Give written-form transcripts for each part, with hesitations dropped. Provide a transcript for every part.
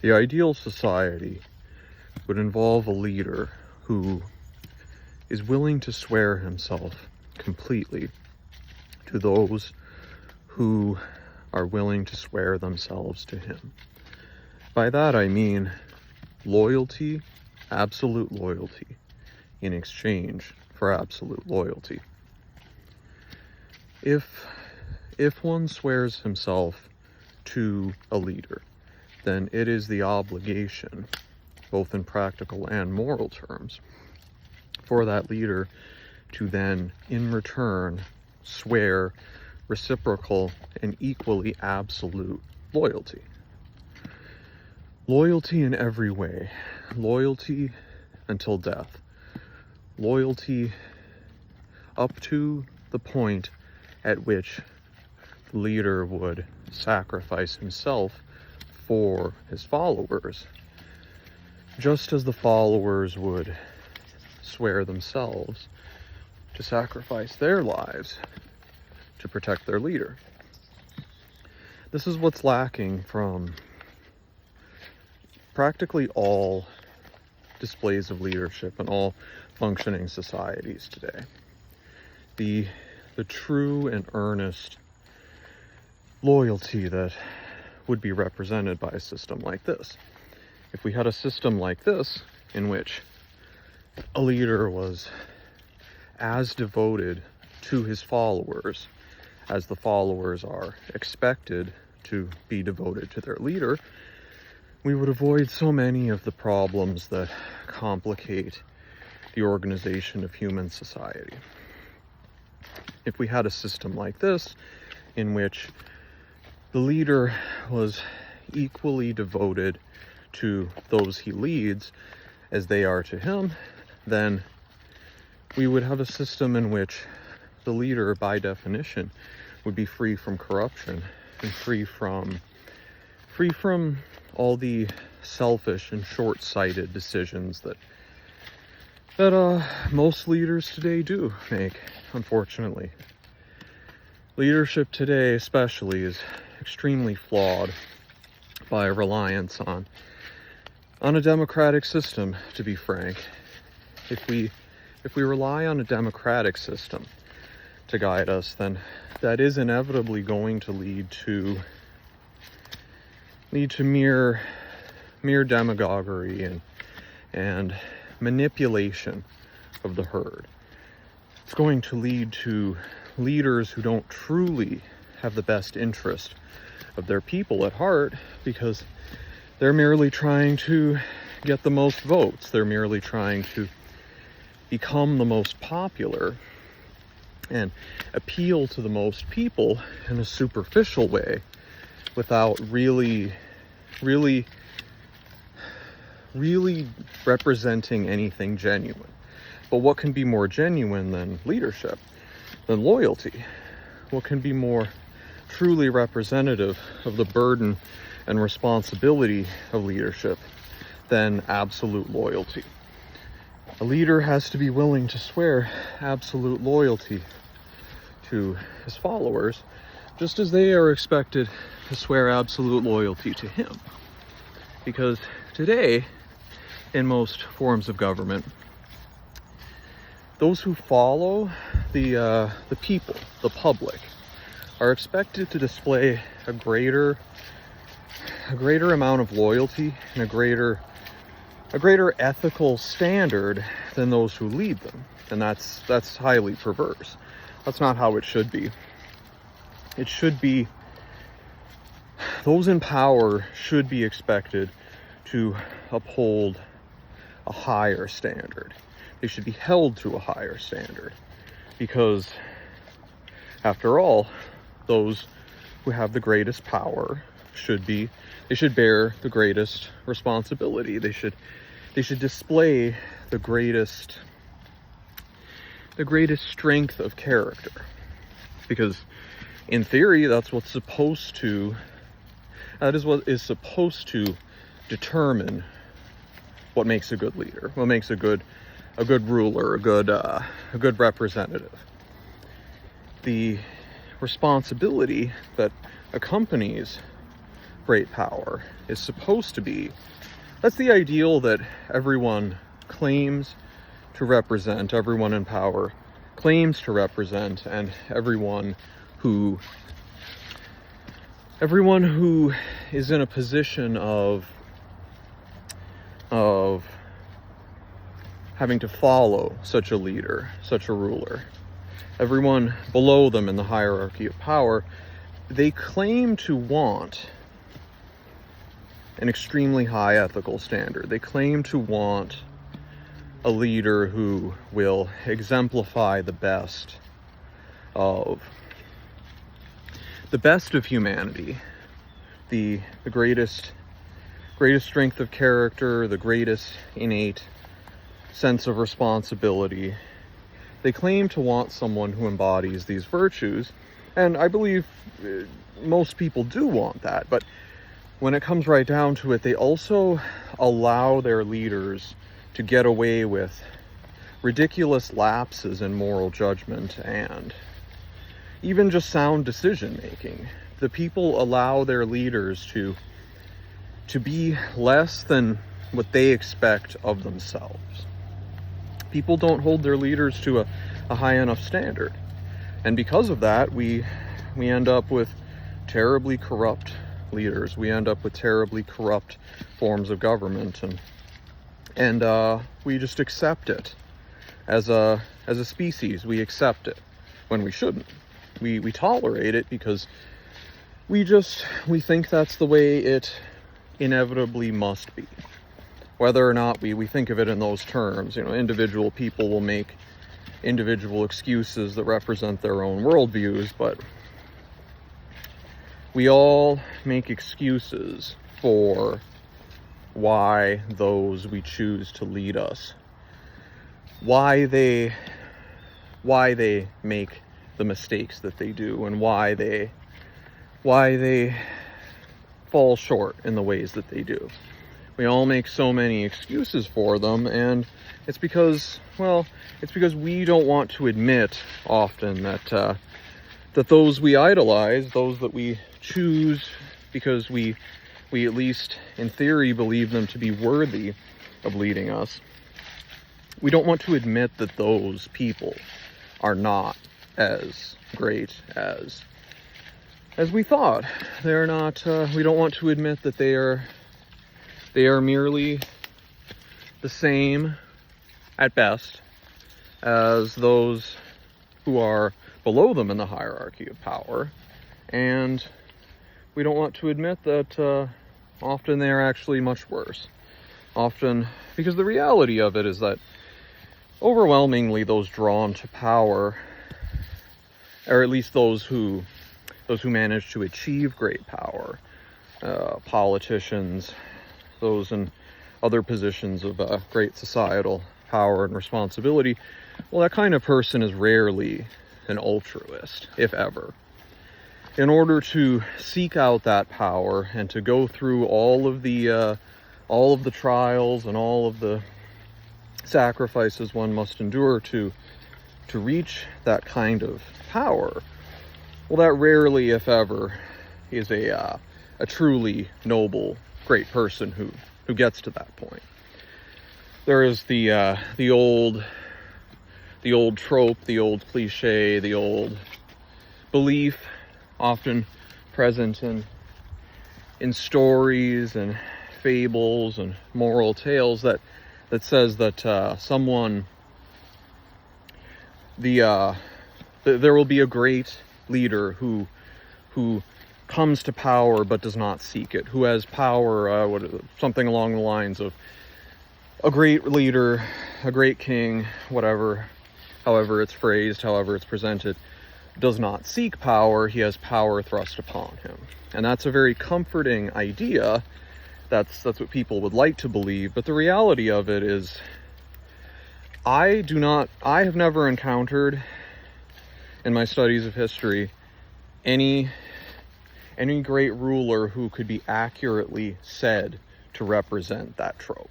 The ideal society would involve a leader who is willing to swear himself completely to those who are willing to swear themselves to him. By that I mean loyalty, absolute loyalty, in exchange for absolute loyalty. If one swears himself to a leader, then it is the obligation, both in practical and moral terms, for that leader to then, in return, swear reciprocal and equally absolute loyalty. Loyalty in every way. Loyalty until death. Loyalty up to the point at which the leader would sacrifice himself for his followers, just as the followers would swear themselves to sacrifice their lives to protect their leader. This is what's lacking from practically all displays of leadership in all functioning societies today. The true and earnest loyalty that would be represented by a system like this. If we had a system like this, in which a leader was as devoted to his followers as the followers are expected to be devoted to their leader, we would avoid so many of the problems that complicate the organization of human society. If we had a system like this, in which the leader was equally devoted to those he leads as they are to him, then we would have a system in which the leader, by definition, would be free from corruption and free from all the selfish and short-sighted decisions that most leaders today do make, unfortunately. Leadership today especially is extremely flawed by a reliance on a democratic system, to be frank. If we rely on a democratic system to guide us, then that is inevitably going to lead to mere demagoguery and manipulation of the herd. It's going to lead to leaders who don't truly have the best interest of their people at heart, because they're merely trying to get the most votes. They're merely trying to become the most popular and appeal to the most people in a superficial way, without really representing anything genuine. But what can be more genuine than leadership, than loyalty? What can be more truly representative of the burden and responsibility of leadership than absolute loyalty? A leader has to be willing to swear absolute loyalty to his followers, just as they are expected to swear absolute loyalty to him. Because today, in most forms of government, those who follow the people, the public, are expected to display a greater amount of loyalty and a greater ethical standard than those who lead them. And that's highly perverse. That's not how it should be. It should be, those in power should be expected to uphold a higher standard. They should be held to a higher standard, because after all, those who have the greatest power should bear the greatest responsibility. They should display the greatest strength of character, because in theory that is what is supposed to determine what makes a good leader, what makes a good ruler, a good representative. The responsibility that accompanies great power is supposed to be. That's the ideal that everyone claims to represent, everyone in power claims to represent, and everyone who is in a position of having to follow such a leader, such a ruler. Everyone below them in the hierarchy of power, they claim to want an extremely high ethical standard. They claim to want a leader who will exemplify the best of humanity, the greatest strength of character, the greatest innate sense of responsibility. They claim to want someone who embodies these virtues, and I believe most people do want that, but when it comes right down to it, they also allow their leaders to get away with ridiculous lapses in moral judgment and even just sound decision making. The people allow their leaders to be less than what they expect of themselves. People don't hold their leaders to a high enough standard. And because of that, we end up with terribly corrupt leaders. We end up with terribly corrupt forms of government, and we just accept it as a species. We accept it when we shouldn't. We tolerate it because we think that's the way it inevitably must be. Whether or not we think of it in those terms, individual people will make individual excuses that represent their own worldviews, but we all make excuses for why those we choose to lead us, why they make the mistakes that they do, and why they fall short in the ways that they do. We all make so many excuses for them, and it's because we don't want to admit often that those we idolize, those that we choose because we at least in theory believe them to be worthy of leading us, we don't want to admit that those people are not as great as we thought. They're not, we don't want to admit that they are merely the same at best as those who are below them in the hierarchy of power, and we don't want to admit that often they are actually much worse. Often, because the reality of it is that overwhelmingly those drawn to power, or at least those who manage to achieve great power, politicians, those in other positions of great societal power and responsibility, well, that kind of person is rarely an altruist, if ever. In order to seek out that power and to go through all of the trials and all of the sacrifices one must endure to reach that kind of power, well, that rarely, if ever, is a truly noble, great person who gets to that point. There is the old trope, the old cliche, the old belief, often present in stories and fables and moral tales that says that there will be a great leader who comes to power but does not seek it, who has power, something along the lines of a great leader, a great king, however it's phrased, however it's presented, does not seek power. He has power thrust upon him. And that's a very comforting idea. That's what people would like to believe, but the reality of it is I have never encountered in my studies of history any great ruler who could be accurately said to represent that trope.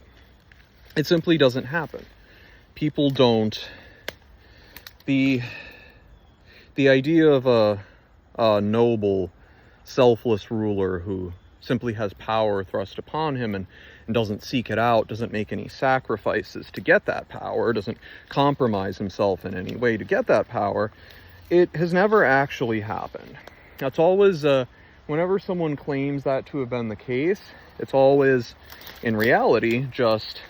It simply doesn't happen. People don't. The idea of a noble, selfless ruler who simply has power thrust upon him and doesn't seek it out, doesn't make any sacrifices to get that power, doesn't compromise himself in any way to get that power, it has never actually happened. That's always, whenever someone claims that to have been the case, it's always, in reality, just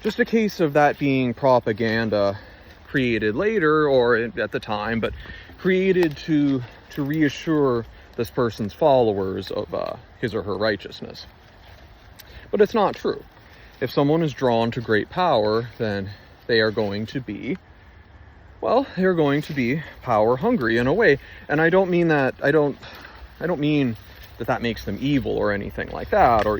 a case of that being propaganda created later, or at the time, but created to reassure this person's followers of his or her righteousness. But it's not true. If someone is drawn to great power, then they are going to be, well, they're going to be power hungry in a way. And I don't mean that, I don't mean that makes them evil or anything like that, or,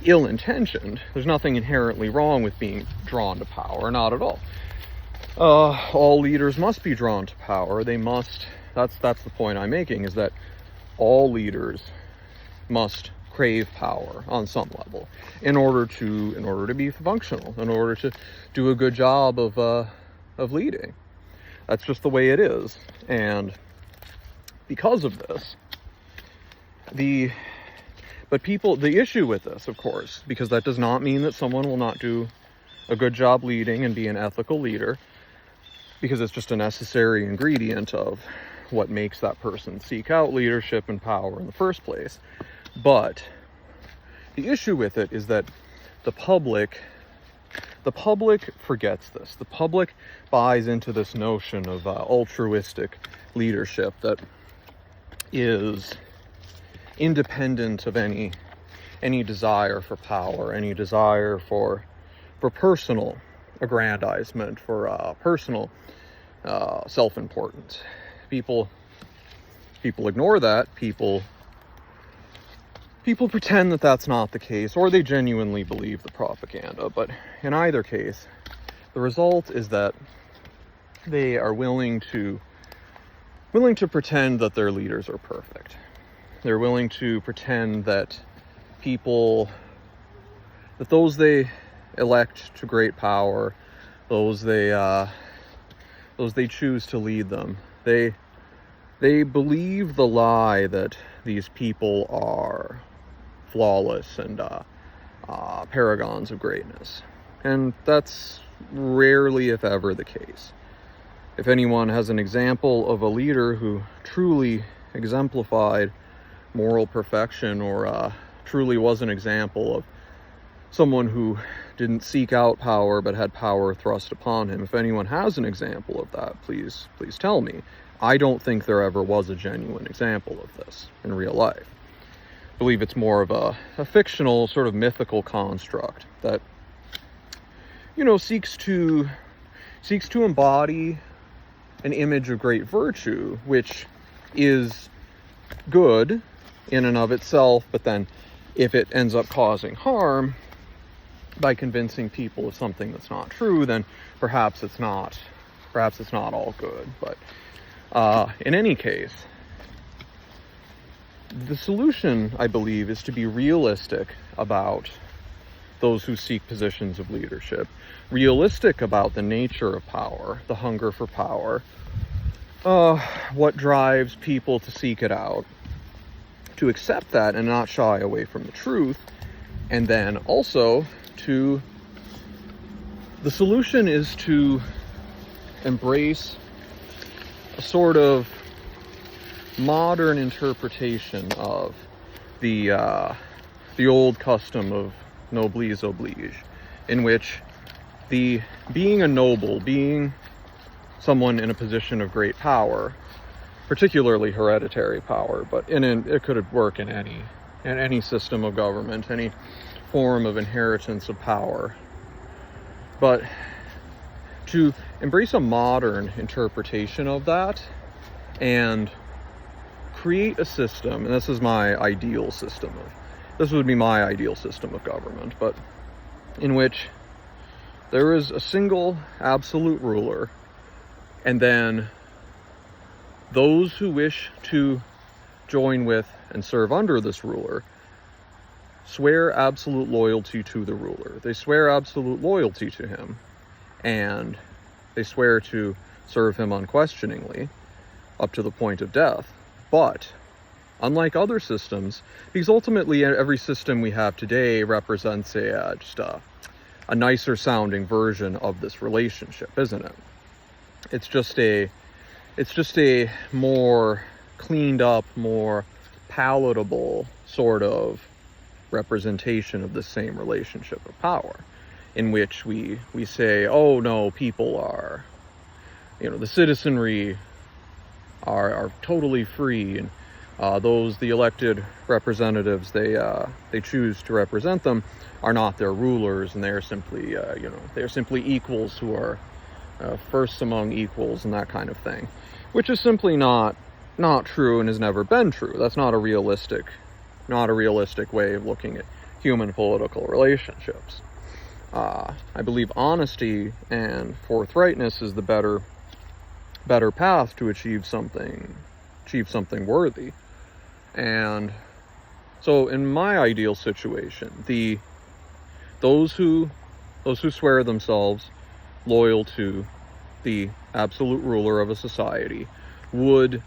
ill-intentioned. There's nothing inherently wrong with being drawn to power, not at all. All leaders must be drawn to power. They must, that's the point I'm making, is that all leaders must crave power on some level in order to be functional, in order to do a good job of leading. That's just the way it is. And because of this, the issue with this, of course, because that does not mean that someone will not do a good job leading and be an ethical leader, because it's just a necessary ingredient of what makes that person seek out leadership and power in the first place. But the issue with it is that the public forgets this. The public buys into this notion of altruistic leadership that is independent of any desire for power, any desire for personal aggrandizement, for personal self-importance. People ignore that. People pretend that that's not the case, or they genuinely believe the propaganda. But in either case, the result is that they are willing to pretend that their leaders are perfect. They're willing to pretend that those they elect to great power, those they choose to lead them, they believe the lie that these people are flawless and paragons of greatness. And that's rarely, if ever, the case. If anyone has an example of a leader who truly exemplified moral perfection, or truly was an example of someone who didn't seek out power but had power thrust upon him, if anyone has an example of that, please tell me. I don't think there ever was a genuine example of this in real life. I believe it's more of a fictional, sort of mythical construct that, seeks to embody an image of great virtue, which is good in and of itself, but then if it ends up causing harm by convincing people of something that's not true, then perhaps it's not all good. But in any case, the solution, I believe, is to be realistic about those who seek positions of leadership, realistic about the nature of power, the hunger for power, what drives people to seek it out, to accept that and not shy away from the truth, and then also the solution is to embrace a sort of modern interpretation of the old custom of noblesse oblige, in which being a noble, being someone in a position of great power, particularly hereditary power, but it could work in any system of government, any form of inheritance of power. But to embrace a modern interpretation of that and create a system, and this would be my ideal system of government, but in which there is a single absolute ruler, and then those who wish to join with and serve under this ruler swear absolute loyalty to the ruler. They swear absolute loyalty to him, and they swear to serve him unquestioningly up to the point of death. But unlike other systems, because ultimately every system we have today represents just a nicer sounding version of this relationship, isn't it? It's just a more cleaned up, more palatable sort of representation of the same relationship of power, in which we say, oh no, people are, the citizenry are totally free, and the elected representatives they choose to represent them are not their rulers, and they're simply equals who are first among equals, and that kind of thing, which is simply not true and has never been true. That's not a realistic way of looking at human political relationships. I believe honesty and forthrightness is the better path to achieve something worthy. And so in my ideal situation, those who swear themselves loyal to the absolute ruler of a society would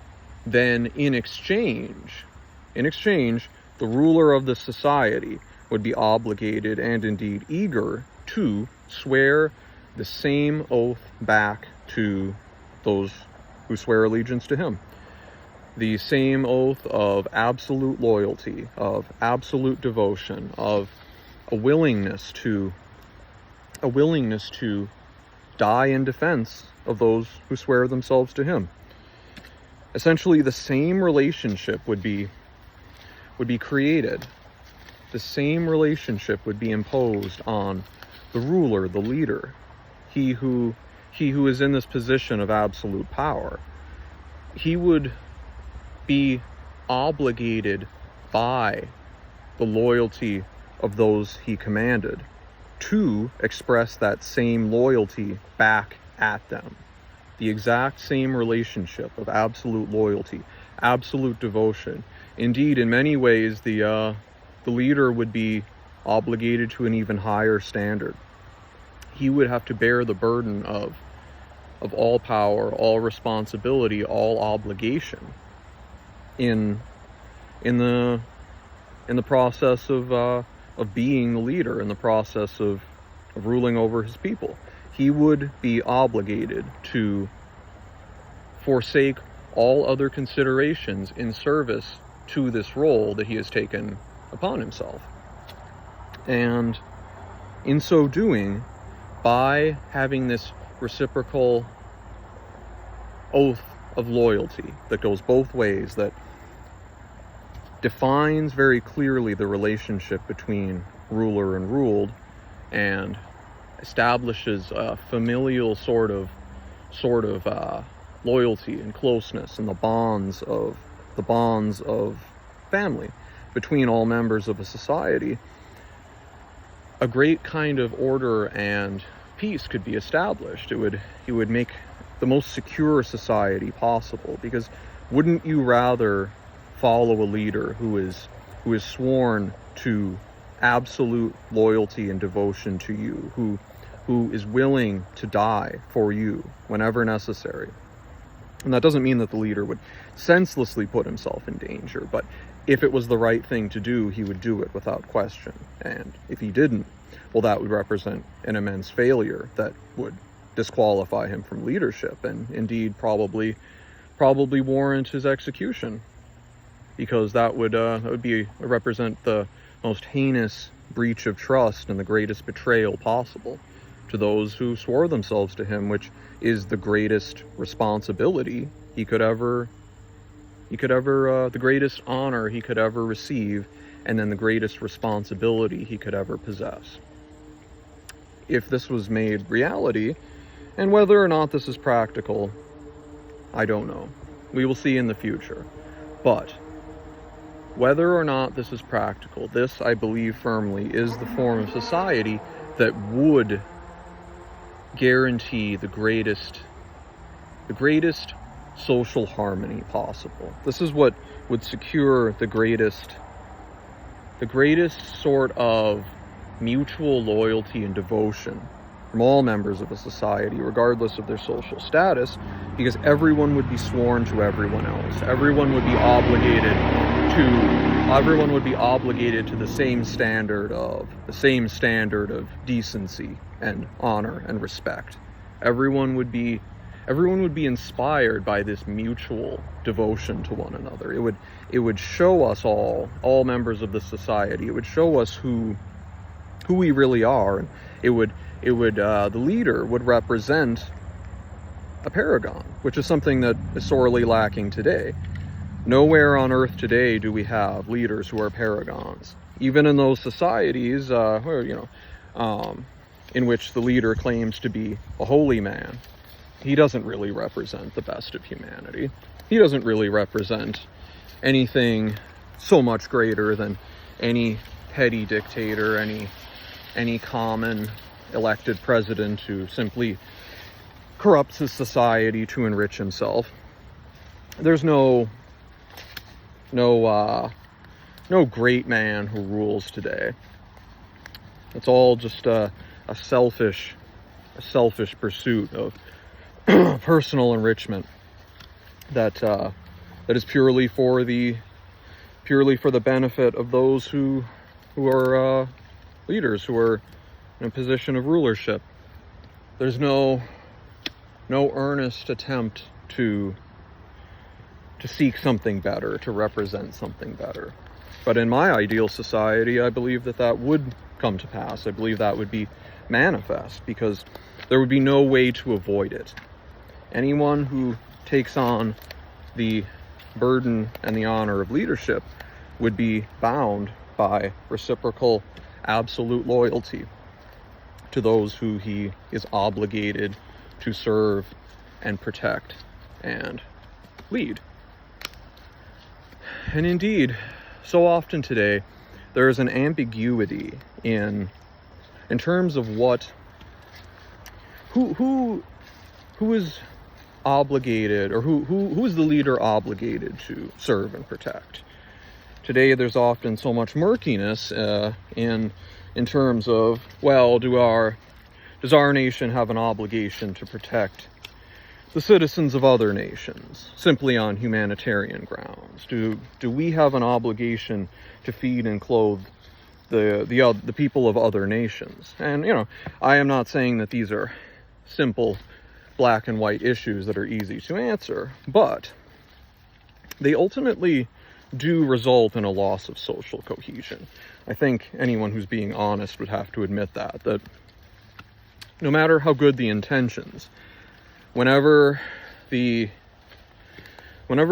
then in exchange, the ruler of the society would be obligated and indeed eager to swear the same oath back to those who swear allegiance to him. The same oath of absolute loyalty, of absolute devotion, of a willingness to die in defense of those who swear themselves to him. Essentially, the same relationship would be created. The same relationship would be imposed on the ruler, the leader, he who is in this position of absolute power. He would be obligated by the loyalty of those he commanded to express that same loyalty back at them. The exact same relationship of absolute loyalty, absolute devotion. Indeed, in many ways, the leader would be obligated to an even higher standard. He would have to bear the burden of all power, all responsibility, all obligation in the process of being the leader, in the process of ruling over his people. He would be obligated to forsake all other considerations in service to this role that he has taken upon himself. And in so doing, by having this reciprocal oath of loyalty that goes both ways, that defines very clearly the relationship between ruler and ruled, and establishes a familial sort of loyalty and closeness, and the bonds of family between all members of a society, a great kind of order and peace could be established. It would make the most secure society possible, because wouldn't you rather follow a leader who is sworn to absolute loyalty and devotion to you, who is willing to die for you whenever necessary? And that doesn't mean that the leader would senselessly put himself in danger, but if it was the right thing to do, he would do it without question. And if he didn't, well, that would represent an immense failure that would disqualify him from leadership, and indeed probably warrant his execution, because that would represent the most heinous breach of trust and the greatest betrayal possible to those who swore themselves to him, which is the greatest responsibility the greatest honor he could ever receive, and then the greatest responsibility he could ever possess. If this was made reality, and whether or not this is practical, I don't know. We will see in the future. But whether or not this is practical, this, I believe firmly, is the form of society that would guarantee the greatest social harmony possible. This is what would secure the greatest sort of mutual loyalty and devotion, from all members of a society, regardless of their social status, because everyone would be sworn to everyone else. Everyone would be obligated to the same standard of decency and honor and respect. Everyone would be inspired by this mutual devotion to one another. It would show us all members of the society. It would show us who we really are, and the leader would represent a paragon, which is something that is sorely lacking today. Nowhere on earth today do we have leaders who are paragons. Even in those societies, in which the leader claims to be a holy man, he doesn't really represent the best of humanity. He doesn't really represent anything so much greater than any petty dictator, any common elected president who simply corrupts his society to enrich himself. There's no great man who rules today. It's all just a selfish pursuit of personal enrichment that is purely for the benefit of those who are leaders, who are in a position of rulership. There's no earnest attempt to seek something better, to represent something better. But in my ideal society, I believe that would come to pass. I believe that would be manifest, because there would be no way to avoid it. Anyone who takes on the burden and the honor of leadership would be bound by reciprocal absolute loyalty to those who he is obligated to serve and protect and lead. And indeed, so often today, there is an ambiguity in terms of who is obligated, or who is the leader obligated to serve and protect. Today, there's often so much murkiness in terms of, well, does our nation have an obligation to protect the citizens of other nations simply on humanitarian grounds? Do we have an obligation to feed and clothe the people of other nations? And I am not saying that these are simple black and white issues that are easy to answer, but they ultimately do result in a loss of social cohesion. I think anyone who's being honest would have to admit that no matter how good the intentions, whenever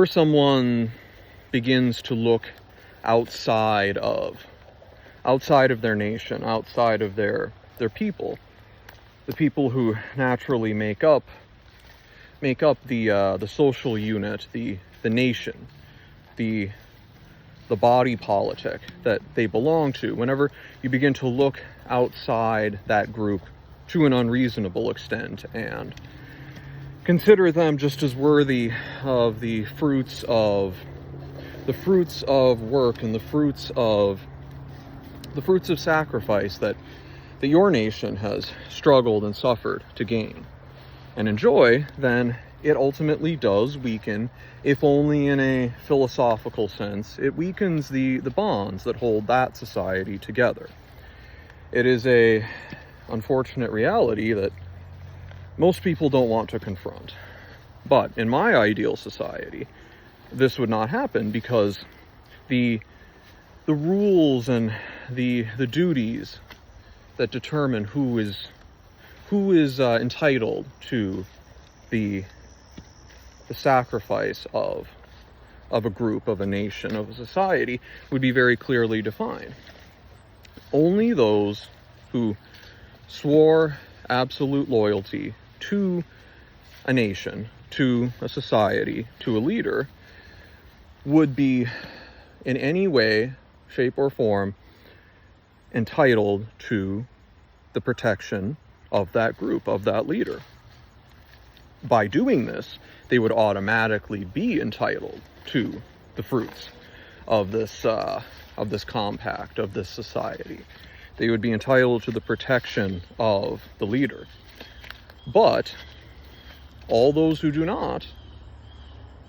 someone begins to look outside of their nation, outside of their people, the people who naturally make up the social unit, the nation, the body politic that they belong to, whenever you begin to look outside that group to an unreasonable extent and consider them just as worthy of the fruits of work and the fruits of sacrifice that your nation has struggled and suffered to gain and enjoy, then it ultimately does weaken, if only in a philosophical sense. It weakens the bonds that hold that society together. It is a unfortunate reality that most people don't want to confront. But in my ideal society, this would not happen, because the rules and the duties that determine who is entitled to the sacrifice of a group, of a nation, of a society, would be very clearly defined. Only those who swore absolute loyalty to a nation, to a society, to a leader, would be in any way, shape, or form entitled to the protection of that group, of that leader. By doing this, they would automatically be entitled to the fruits of this compact, of this society. They would be entitled to the protection of the leader. But all those who do not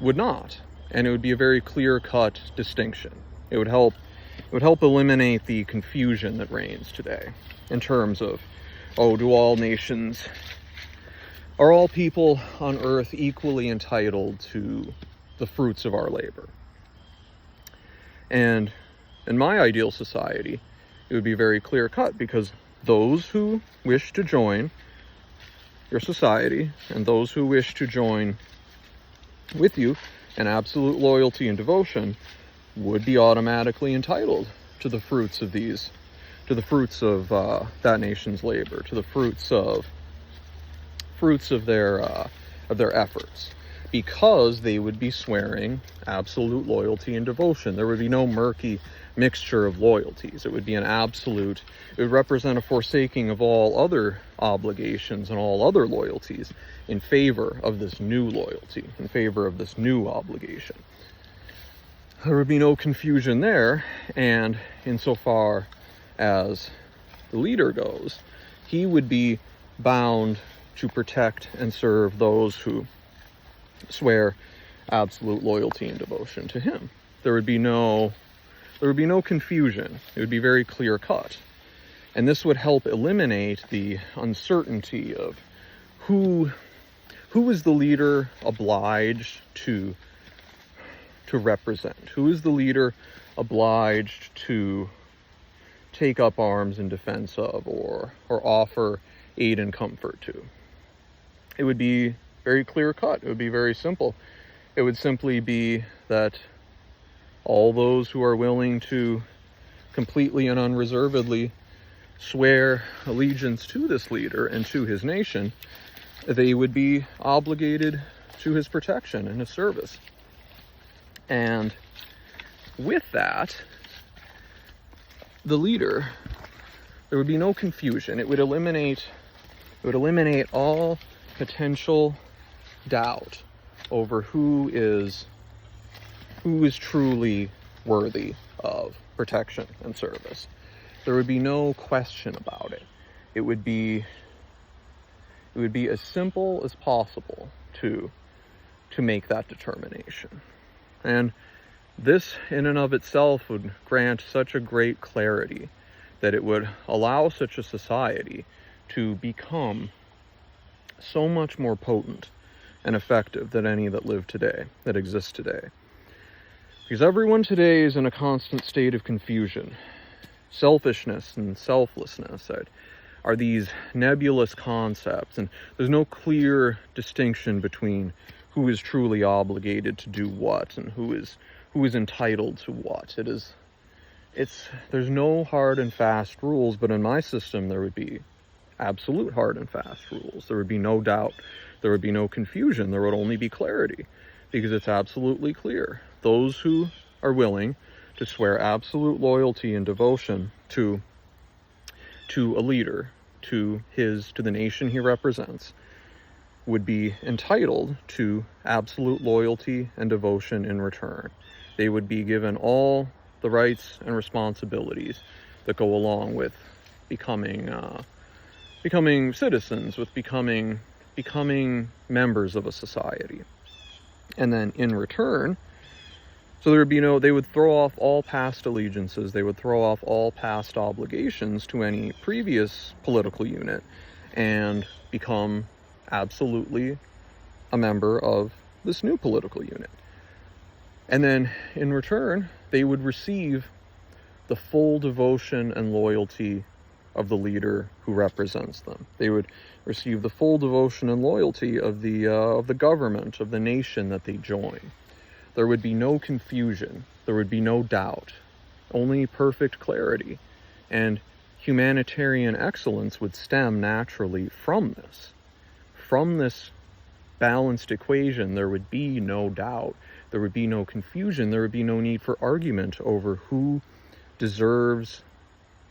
would not. And it would be a very clear-cut distinction. It would help eliminate the confusion that reigns today in terms of, oh, are all people on earth equally entitled to the fruits of our labor? And in my ideal society, it would be very clear-cut, because those who wish to join your society and those who wish to join with you in absolute loyalty and devotion would be automatically entitled to the fruits of that nation's labor, to the fruits of their efforts, because they would be swearing absolute loyalty and devotion. There would be no murky mixture of loyalties. It would be it would represent a forsaking of all other obligations and all other loyalties in favor of this new loyalty, in favor of this new obligation. There would be no confusion there, and insofar as the leader goes, he would be bound to protect and serve those who swear absolute loyalty and devotion to him. There would be no confusion. It would be very clear cut. And this would help eliminate the uncertainty of who is the leader obliged to represent? Who is the leader obliged to take up arms in defense of or offer aid and comfort to? It would be very clear cut. It would be very simple. It would simply be that all those who are willing to completely and unreservedly swear allegiance to this leader and to his nation, they would be obligated to his protection and his service. And with that, the leader, there would be no confusion. It would eliminate all potential doubt over who is truly worthy of protection and service. There would be no question about it. It would be as simple as possible to make that determination. And this in and of itself would grant such a great clarity that it would allow such a society to become so much more potent and effective than any that live today, that exist today. Because everyone today is in a constant state of confusion. Selfishness and selflessness are these nebulous concepts, and there's no clear distinction between who is truly obligated to do what and who is entitled to what. There's no hard and fast rules, but in my system there would be absolute hard and fast rules. There would be no doubt. There would be no confusion. There would only be clarity, because it's absolutely clear. Those who are willing to swear absolute loyalty and devotion to a leader, to the nation he represents, would be entitled to absolute loyalty and devotion in return. They would be given all the rights and responsibilities that go along with becoming citizens, with becoming members of a society. And then in return, so they would throw off all past allegiances, they would throw off all past obligations to any previous political unit and become absolutely a member of this new political unit. And then in return, they would receive the full devotion and loyalty of the leader who represents them. They would receive the full devotion and loyalty of the government, of the nation that they join. There would be no confusion. There would be no doubt. Only perfect clarity. And humanitarian excellence would stem naturally from this. From this balanced equation, there would be no doubt. There would be no confusion. There would be no need for argument over who deserves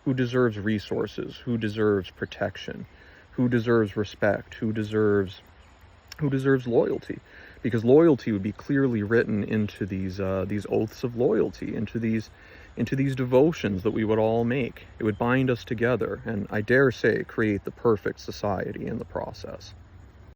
resources, who deserves protection, who deserves respect, who deserves loyalty. Because loyalty would be clearly written into these oaths of loyalty, into these into these devotions that we would all make. It would bind us together, and I dare say create the perfect society in the process.